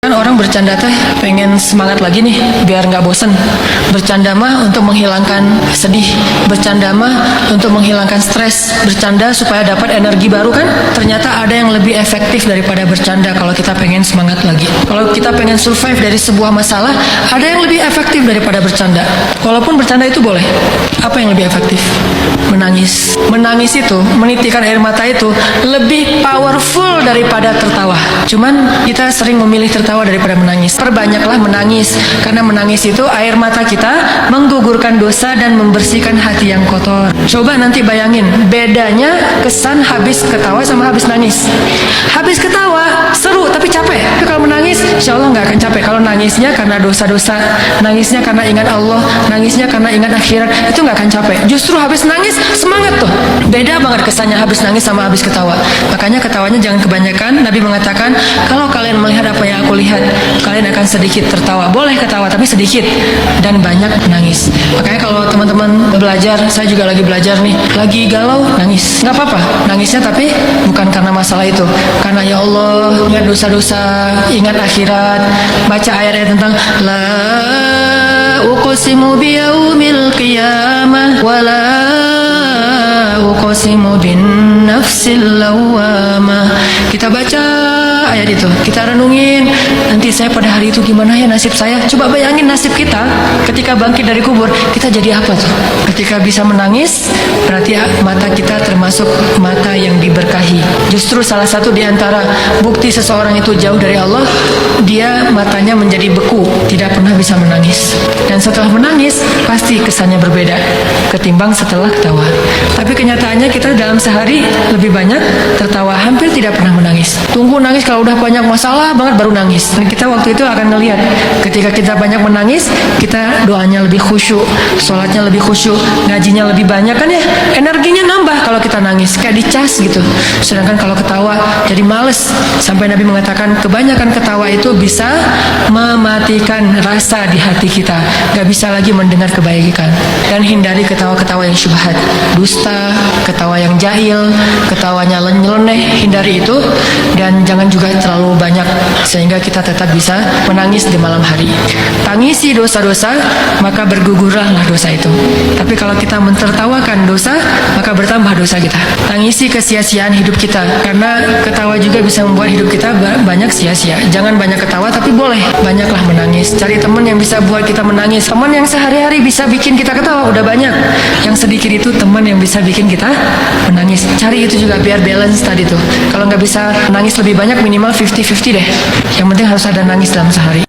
Kan orang bercanda teh pengen semangat lagi nih biar nggak bosen. Bercanda mah untuk menghilangkan sedih, bercanda mah untuk menghilangkan stres, bercanda supaya dapat energi baru kan. Ternyata ada yang lebih efektif daripada bercanda kalau kita pengen semangat lagi. Kalau kita pengen survive dari sebuah masalah, ada yang lebih efektif daripada bercanda. Walaupun bercanda itu boleh. Apa yang lebih efektif? Menangis. Menangis itu, menitikan air mata itu lebih powerful daripada tertawa. Cuman kita sering memilih tertawa daripada menangis. Perbanyaklah menangis, karena menangis itu air mata kita menggugurkan dosa dan membersihkan hati yang kotor. Coba nanti bayangin bedanya kesan habis ketawa sama habis nangis. Habis ketawa seru tapi capek. Tapi kalau menangis, insya Allah nggak akan capek. Kalau nangisnya karena dosa-dosa, nangisnya karena ingat Allah, nangisnya karena ingat akhirat, itu nggak akan capek. Justru habis nangis semangat tuh. Beda banget kesannya habis nangis sama habis ketawa. Makanya ketawanya jangan kebanyakan. Nabi mengatakan, kalau kalian melihat apa yang aku lihat, kalian akan sedikit tertawa. Boleh ketawa tapi sedikit dan banyak menangis. Makanya kalau teman-teman belajar, saya juga lagi belajar nih, lagi galau nangis, nggak apa-apa nangisnya, tapi bukan karena masalah itu, karena ya Allah ingat dosa-dosa, ingat akhirat, baca ayat-ayat tentang la uqsimu biyaumil qiyamah wa la uqsimu bin nafsil lawamah. Kita baca ayat itu, kita renungin, nanti saya pada hari itu gimana ya nasib saya. Coba bayangin nasib kita ketika bangkit dari kubur, kita jadi apa tuh? Ketika bisa menangis, berarti mata kita termasuk mata yang diberkahi. Justru salah satu di antara bukti seseorang itu jauh dari Allah, dia matanya menjadi beku, tidak pernah bisa menangis. Dan setelah menangis, pasti kesannya berbeda ketimbang setelah ketawa. Tapi kenyataannya kita dalam sehari lebih banyak tertawa, hampir tidak pernah menangis. Tunggu nangis kalau udah banyak masalah banget baru nangis. Dan kita waktu itu akan ngelihat, ketika kita banyak menangis, kita doanya lebih khusyuk, sholatnya lebih khusyuk, ngajinya lebih banyak kan ya, energinya nambah kalau kita nangis, kayak dicas gitu. Sedangkan kalau ketawa jadi males. Sampai Nabi mengatakan kebanyakan ketawa itu bisa mematikan rasa di hati kita, gak bisa lagi mendengar kebaikan. Dan hindari ketawa-ketawa yang syubhat, dusta, ketawa yang jahil, ketawanya nyeleneh, hindari itu. Dan jangan juga terlalu banyak sehingga kita tetap bisa menangis di malam hari. Tangisi dosa-dosa, maka bergugurlah dosa itu. Tapi kalau kita mentertawakan dosa, maka bertambah dosa kita. Tangisi kesia-siaan hidup kita, karena ketawa juga bisa membuat hidup kita banyak sia-sia. Jangan banyak ketawa, tapi boleh banyaklah menangis. Cari teman yang bisa buat kita menangis. Teman yang sehari-hari bisa bikin kita ketawa udah banyak. Yang sedikit itu teman yang bisa bikin kita menangis. Cari itu juga biar balance tadi tuh. Kalau nggak bisa nangis lebih banyak, minimal 50-50 deh. Yang penting harus ada nangis dalam sehari.